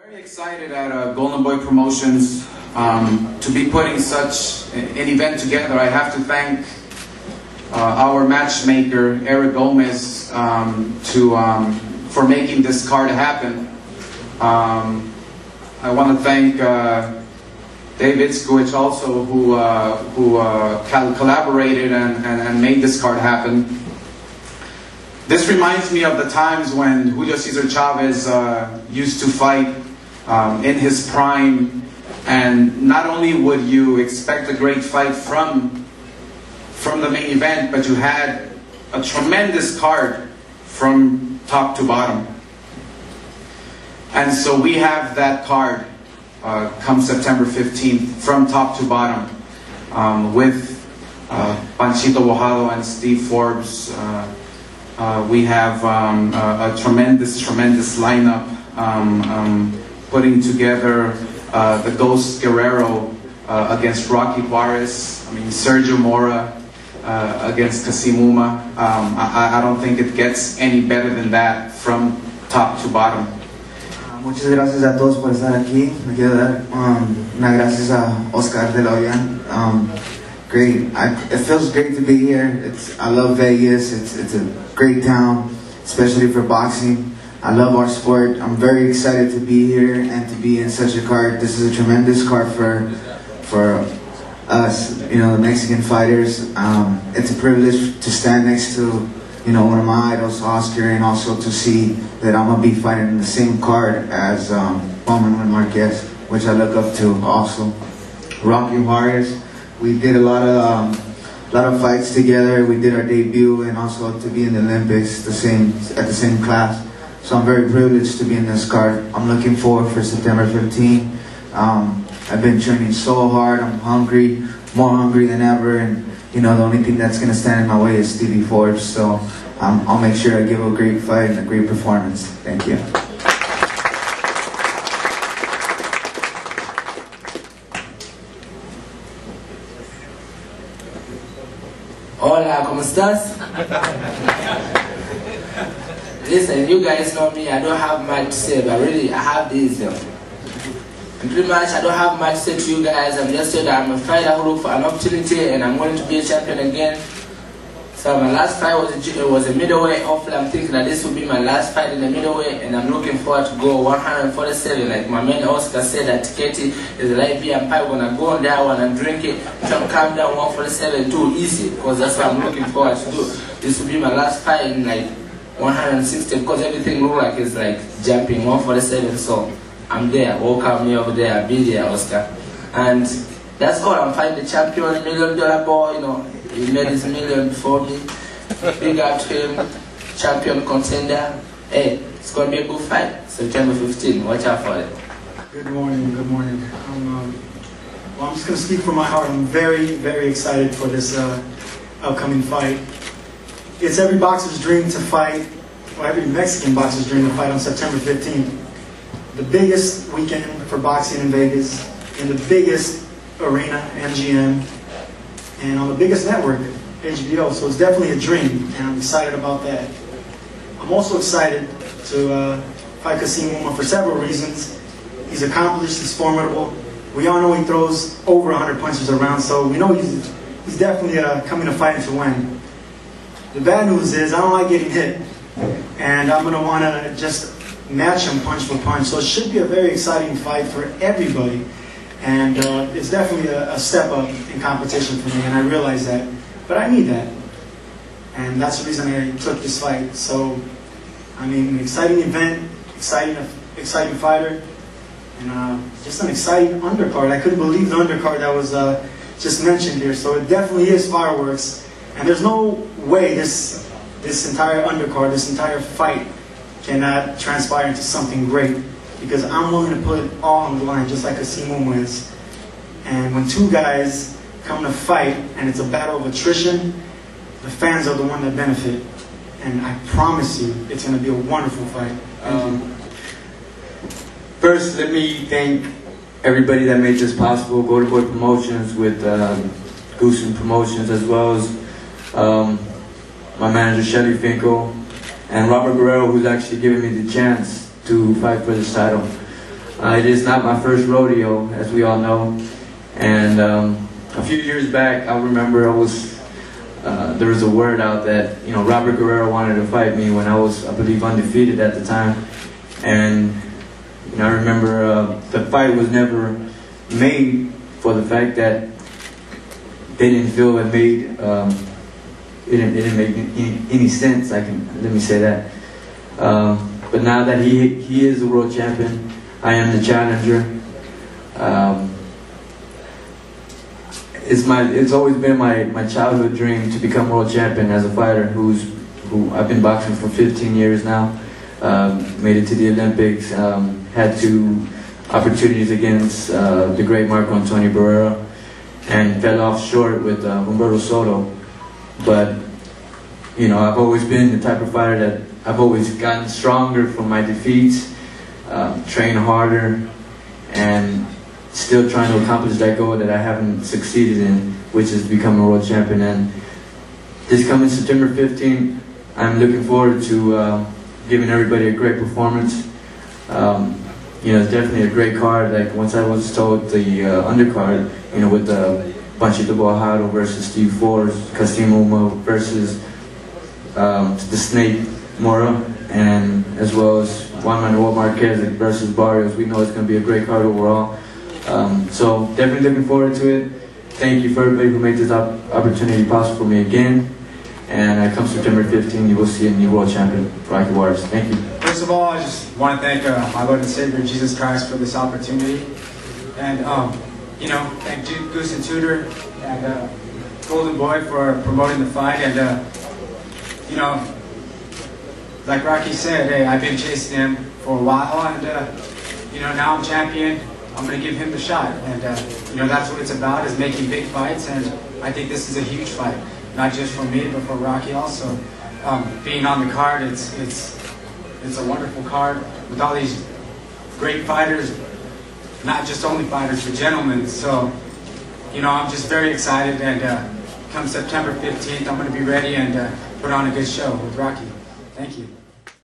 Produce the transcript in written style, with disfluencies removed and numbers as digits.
Very excited at Golden Boy Promotions to be putting such an event together. I have to thank our matchmaker Eric Gomez for making this card happen. I want to thank Dave Itzkowicz also, who collaborated and made this card happen. This reminds me of the times when Julio Cesar Chavez used to fight in his prime, and not only would you expect a great fight from the main event, but you had a tremendous card from top to bottom. And so we have that card come September 15th from top to bottom with Francisco Bojado and Steve Forbes. We have a tremendous lineup, putting together the Ghost Guerrero against Rocky Juarez. I mean, Sergio Mora against Kassim Ouma. I don't think it gets any better than that from top to bottom. Muchas gracias a todos por estar aquí. Me quiero dar unas gracias a Oscar de la Hoya. Great. It feels great to be here. I love Vegas. It's a great town, especially for boxing. I love our sport. I'm very excited to be here and to be in such a card. This is a tremendous card for us, you know, the Mexican fighters. It's a privilege to stand next to, you know, one of my idols, Oscar, and also to see that I'm gonna be fighting in the same card as Juan Manuel Marquez, which I look up to also. Rocky Juarez. We did a lot of fights together. We did our debut, and also to be in the Olympics, at the same class. So I'm very privileged to be in this card. I'm looking forward for September 15th. I've been training so hard. I'm hungry, more hungry than ever, and you know, the only thing that's going to stand in my way is Steve Forbes. So I'll make sure I give a great fight and a great performance. Thank you. Hola, ¿cómo estás? Listen, you guys know me, I don't have much to say, but really, I have this. And pretty much, I don't have much to say to you guys. I'm just saying that I'm a fighter who look for an opportunity, and I'm going to be a champion again. So my last fight was a middleweight. Hopefully, I'm thinking that this will be my last fight in the middleweight, and I'm looking forward to go 147. Like my man Oscar said, that Tiketi is a live beer. I'm probably gonna go on that one and drink it. Try to calm down 147 too easy, because that's what I'm looking forward to do. This will be my last fight in like 160, because everything looks like it's like jumping 147. So I'm there. Welcome me over there. I'll be there, Oscar. And that's all. I'm fighting the champion, $1 million boy. You know, he made his million before me. Big up to him. Champion contender. Hey, it's gonna be a good fight. September 15. Watch out for it. Good morning. Good morning. Well, I'm just gonna speak from my heart. I'm very, very excited for this upcoming fight. It's every boxer's dream to fight, or every Mexican boxer's dream to fight on September 15th. The biggest weekend for boxing in Vegas, in the biggest arena, MGM, and on the biggest network, HBO. So it's definitely a dream, and I'm excited about that. I'm also excited to fight Kassim Ouma for several reasons. He's accomplished, he's formidable. We all know he throws over 100 punches around, so we know he's definitely coming to fight to win. The bad news is I don't like getting hit, and I'm going to want to just match him punch for punch. So it should be a very exciting fight for everybody, and it's definitely a step up in competition for me, and I realize that. But I need that, and that's the reason I took this fight. So, I mean, exciting event, exciting fighter, and just an exciting undercard. I couldn't believe the undercard that was just mentioned here. So it definitely is fireworks. And there's no way this entire undercard, this entire fight cannot transpire into something great, because I'm willing to put it all on the line, just like Kassim Ouma is. And when two guys come to fight and it's a battle of attrition, the fans are the one that benefit. And I promise you, it's going to be a wonderful fight. First, let me thank everybody that made this possible. Golden Boy Promotions with Goose Promotions, as well as my manager Shelly Finkel, and Robert Guerrero, who's actually giving me the chance to fight for this title. It is not my first rodeo, as we all know. And a few years back, I remember there was a word out that Robert Guerrero wanted to fight me when I was, I believe, undefeated at the time. And I remember the fight was never made for the fact that they didn't feel it made it didn't make any sense. Let me say that. But now that he is the world champion, I am the challenger. It's always been my childhood dream to become world champion as a fighter who I've been boxing for 15 years now. Made it to the Olympics, had 2 opportunities against the great Marco Antonio Barrera, and fell off short with Humberto Soto. But I've always been the type of fighter that I've always gotten stronger from my defeats, train harder, and still trying to accomplish that goal that I haven't succeeded in, which is becoming a world champion. And this coming September 15th, I'm looking forward to giving everybody a great performance. It's definitely a great card. Like once I was told the undercard, with Francisco Bojado versus Steve Forbes, Kassim Ouma versus the Snake Mora, and as well as Juan Manuel Marquez versus Barrios. We know it's going to be a great card overall. So definitely looking forward to it. Thank you for everybody who made this opportunity possible for me again. And come September 15th, you will see a new world champion, Rocky Juarez. Thank you. First of all, I just want to thank my Lord and Savior Jesus Christ for this opportunity, and thank Goose and Tudor and Golden Boy for promoting the fight. And like Rocky said, hey, I've been chasing him for a while, and now I'm champion. I'm going to give him the shot, and that's what it's about, is making big fights. And I think this is a huge fight, not just for me, but for Rocky also. Being on the card, it's a wonderful card with all these great fighters, not just only fighters, but gentlemen. So, I'm just very excited, and come September 15th, I'm going to be ready and put on a good show with Rocky. Thank you.